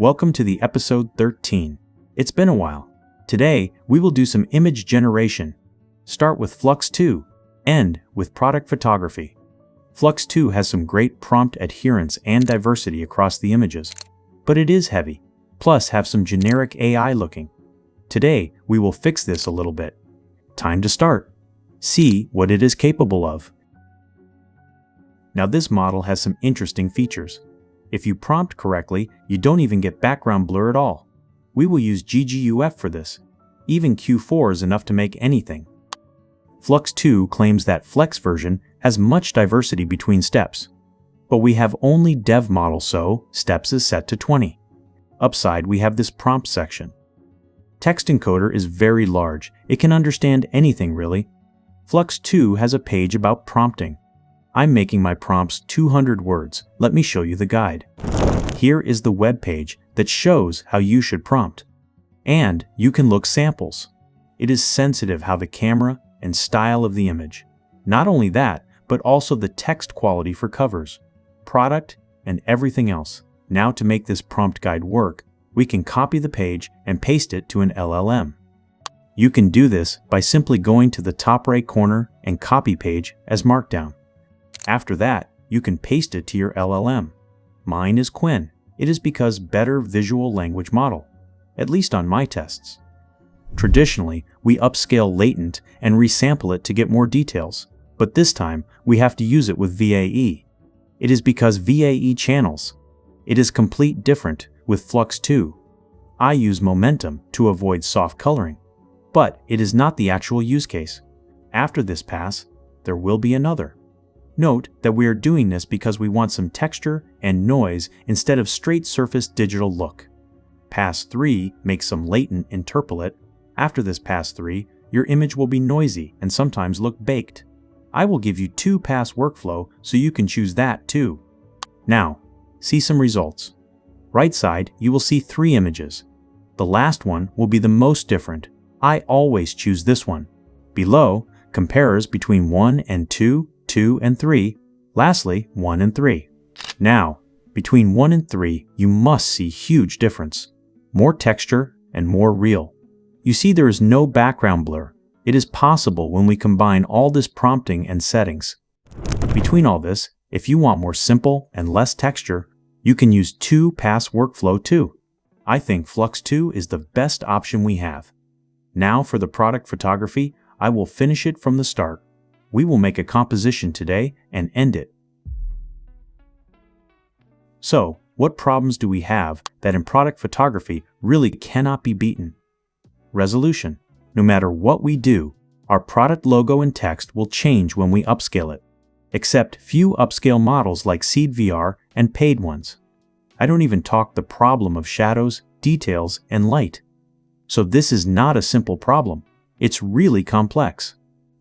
Welcome to the episode 13. It's been a while. Today, we will do some image generation. Start with Flux 2, end with product photography. Flux 2 has some great prompt adherence and diversity across the images, but it is heavy, plus have some generic AI looking. Today, we will fix this a little bit. Time to start. See what it is capable of. Now this model has some interesting features. If you prompt correctly, you don't even get background blur at all. We will use GGUF for this. Even Q4 is enough to make anything. Flux 2 claims that Flex version has much diversity between steps. But we have only dev model, so steps is set to 20. Upside, we have this prompt section. Text encoder is very large. It can understand anything really. Flux 2 has a page about prompting. I'm making my prompts 200 words. Let me show you the guide. Here is the web page that shows how you should prompt. And you can look samples. It is sensitive how the camera and style of the image. Not only that, but also the text quality for covers, product, and everything else. Now to make this prompt guide work, we can copy the page and paste it to an LLM. You can do this by simply going to the top right corner and copy page as markdown. After that, you can paste it to your LLM. Mine is Quinn. It is because better visual language model, at least on my tests. Traditionally, we upscale latent and resample it to get more details, but this time we have to use it with VAE. It is because VAE channels. It is complete different with Flux 2. I use momentum to avoid soft coloring, but it is not the actual use case. After this pass, there will be another. Note that we are doing this because we want some texture and noise instead of straight surface digital look. Pass 3 makes some latent interpolate. After this pass 3, your image will be noisy and sometimes look baked. I will give you 2 pass workflow so you can choose that too. Now, see some results. Right side, you will see 3 images. The last one will be the most different. I always choose this one. Below, comparers between 1 and 2, 2 and 3, lastly 1 and 3. Now, between 1 and 3, you must see huge difference. More texture and more real. You see there is no background blur. It is possible when we combine all this prompting and settings. Between all this, if you want more simple and less texture, you can use 2 pass workflow too. I think Flux 2 is the best option we have. Now for the product photography, I will finish it from the start. We will make a composition today and end it. So, what problems do we have that in product photography really cannot be beaten? Resolution. No matter what we do, our product logo and text will change when we upscale it, except few upscale models like Seed VR and paid ones. I don't even talk the problem of shadows, details, and light. So this is not a simple problem. It's really complex.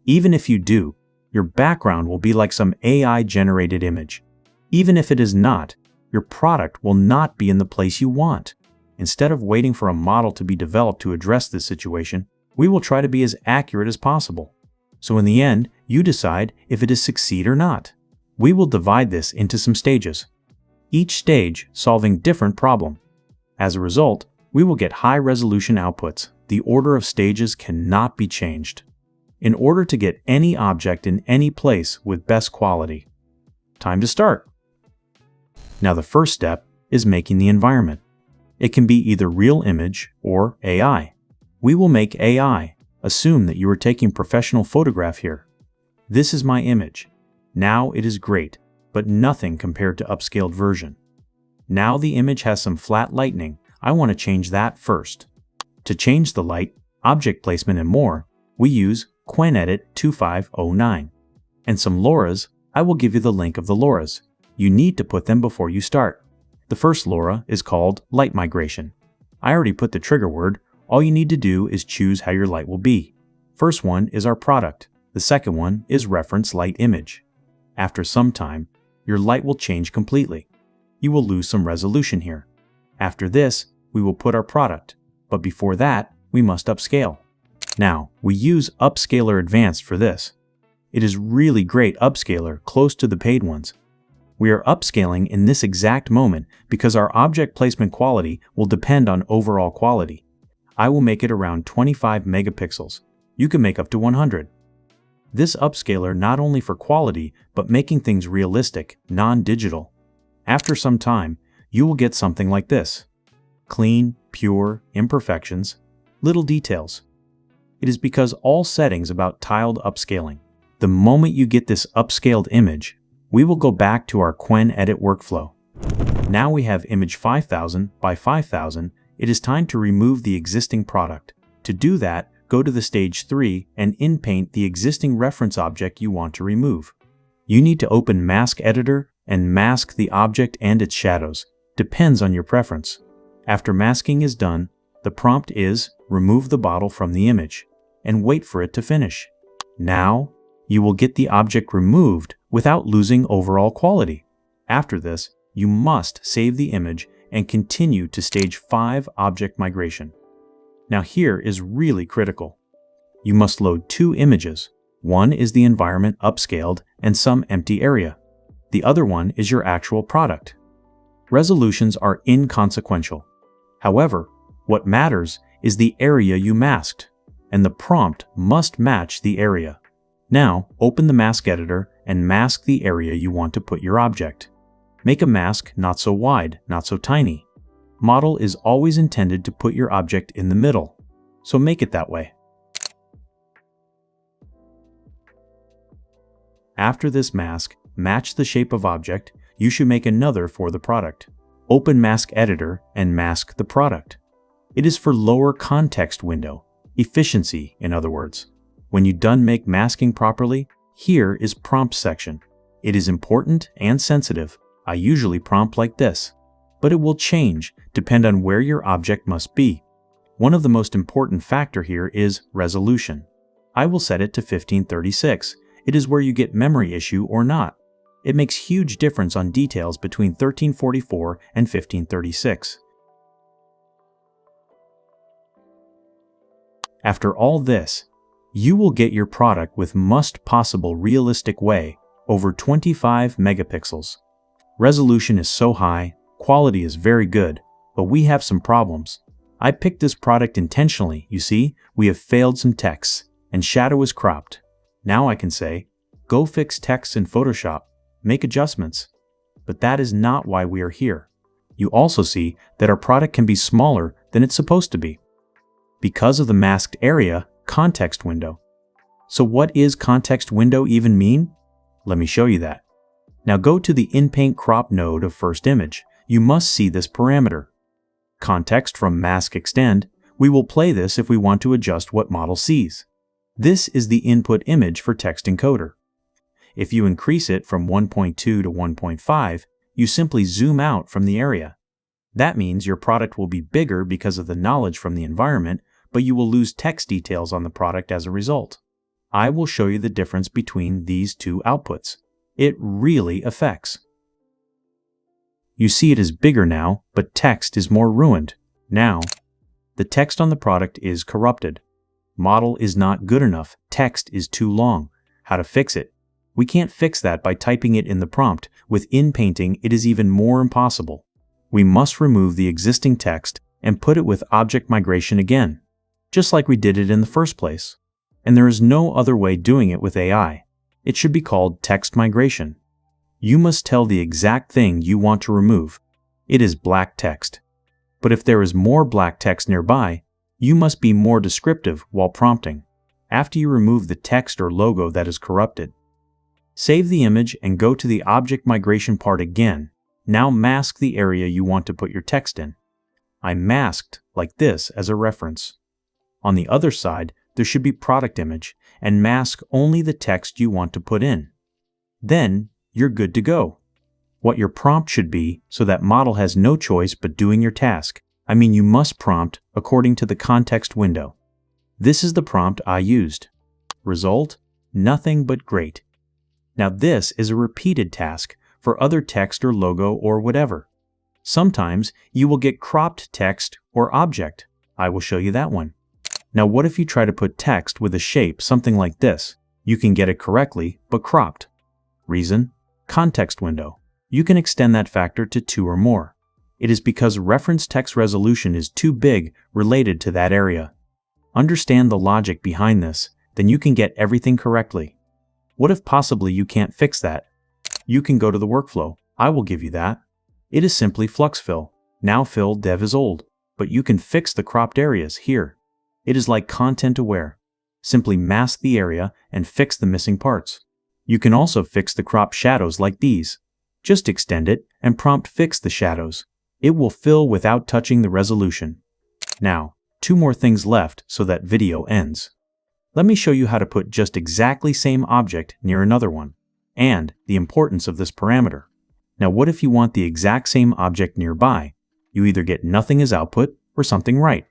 Even if you do, your background will be like some AI-generated image. Even if it is not, your product will not be in the place you want. Instead of waiting for a model to be developed to address this situation, we will try to be as accurate as possible. So in the end, you decide if it is succeed or not. We will divide this into some stages, each stage solving different problem. As a result, we will get high-resolution outputs. The order of stages cannot be changed. In order to get any object in any place with best quality. Time to start. Now the first step is making the environment. It can be either real image or AI. We will make AI. Assume that you are taking professional photograph here. This is my image. Now it is great, but nothing compared to upscaled version. Now the image has some flat lighting. I want to change that first. To change the light, object placement and more, we use QuenEdit 2509. And some LoRa's. I will give you the link of the LoRa's. You need to put them before you start. The first LoRa is called Light Migration. I already put the trigger word. All you need to do is choose how your light will be. First one is our product. The second one is reference light image. After some time, your light will change completely. You will lose some resolution here. After this, we will put our product. But before that, we must upscale. Now, we use Upscaler Advanced for this. It is really great upscaler close to the paid ones. We are upscaling in this exact moment because our object placement quality will depend on overall quality. I will make it around 25 megapixels. You can make up to 100. This upscaler not only for quality, but making things realistic, non-digital. After some time, you will get something like this. Clean, pure, imperfections, little details. It is because all settings about tiled upscaling. The moment you get this upscaled image, we will go back to our Qwen edit workflow. Now we have image 5000 by 5000. It is time to remove the existing product. To do that, go to the stage 3 and inpaint the existing reference object you want to remove. You need to open Mask Editor and mask the object and its shadows. Depends on your preference. After masking is done, the prompt is remove the bottle from the image and wait for it to finish. Now, you will get the object removed without losing overall quality. After this, you must save the image and continue to stage 5 object migration. Now here is really critical. You must load 2 images. One is the environment upscaled and some empty area. The other one is your actual product. Resolutions are inconsequential. However, what matters is the area you masked, and the prompt must match the area. Now, open the mask editor and mask the area you want to put your object. Make a mask not so wide, not so tiny. Model is always intended to put your object in the middle, so make it that way. After this mask, match the shape of object. You should make another for the product. Open Mask Editor and mask the product. It is for lower context window, efficiency in other words. When you done make masking properly, here is prompt section. It is important and sensitive. I usually prompt like this, but it will change, depend on where your object must be. One of the most important factor here is resolution. I will set it to 1536. It is where you get memory issue or not. It makes huge difference on details between 1344 and 1536. After all this, you will get your product with most possible realistic way, over 25 megapixels. Resolution is so high, quality is very good, but we have some problems. I picked this product intentionally, you see, we have failed some texts, and shadow is cropped. Now I can say, go fix text in Photoshop, make adjustments. But that is not why we are here. You also see that our product can be smaller than it's supposed to be, because of the masked area, context window. So what is context window even mean? Let me show you that. Now go to the InPaint crop node of first image. You must see this parameter. Context from mask extend. We will play this if we want to adjust what model sees. This is the input image for text encoder. If you increase it from 1.2 to 1.5, you simply zoom out from the area. That means your product will be bigger because of the knowledge from the environment, but you will lose text details on the product as a result. I will show you the difference between these two outputs. It really affects. You see it is bigger now, but text is more ruined. Now, the text on the product is corrupted. Model is not good enough. Text is too long. How to fix it? We can't fix that by typing it in the prompt. With InPainting, it is even more impossible. We must remove the existing text and put it with object migration again, just like we did it in the first place. And there is no other way doing it with AI. It should be called text migration. You must tell the exact thing you want to remove. It is black text. But if there is more black text nearby, you must be more descriptive while prompting. After you remove the text or logo that is corrupted, save the image and go to the object migration part again. Now mask the area you want to put your text in. I masked like this as a reference. On the other side, there should be product image, and mask only the text you want to put in. Then, you're good to go. What your prompt should be so that model has no choice but doing your task. I mean, you must prompt according to the context window. This is the prompt I used. Result? Nothing but great. Now this is a repeated task for other text or logo or whatever. Sometimes you will get cropped text or object. I will show you that one. Now what if you try to put text with a shape something like this? You can get it correctly, but cropped. Reason? Context window. You can extend that factor to 2 or more. It is because reference text resolution is too big related to that area. Understand the logic behind this, then you can get everything correctly. What if possibly you can't fix that? You can go to the workflow. I will give you that. It is simply Flux fill. Now fill dev is old, but you can fix the cropped areas here. It is like content aware. Simply mask the area and fix the missing parts. You can also fix the crop shadows like these. Just extend it and prompt fix the shadows. It will fill without touching the resolution. Now, 2 more things left so that video ends. Let me show you how to put just exactly same object near another one, and the importance of this parameter. Now what if you want the exact same object nearby? You either get nothing as output or something right.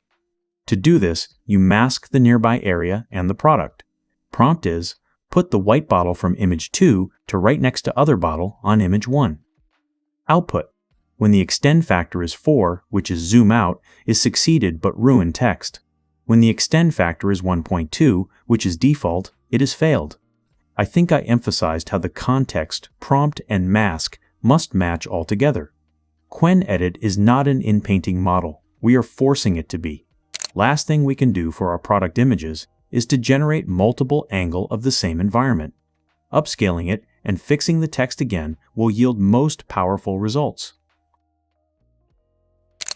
To do this, you mask the nearby area and the product. Prompt is, put the white bottle from image 2 to right next to other bottle on image 1. Output. When the extend factor is 4, which is zoom out, is succeeded but ruin text. When the extend factor is 1.2, which is default, it is failed. I think I emphasized how the context, prompt, and mask must match altogether. Quen Edit is not an in-painting model. We are forcing it to be. Last thing we can do for our product images is to generate multiple angles of the same environment. Upscaling it and fixing the text again will yield most powerful results.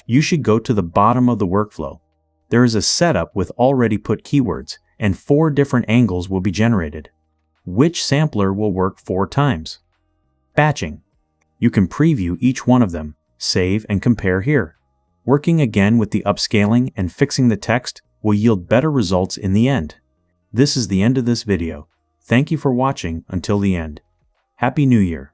You should go to the bottom of the workflow. There is a setup with already put keywords, and 4 different angles will be generated. Which sampler will work 4 times? Batching. You can preview each one of them, save and compare here. Working again with the upscaling and fixing the text will yield better results in the end. This is the end of this video. Thank you for watching until the end. Happy New Year!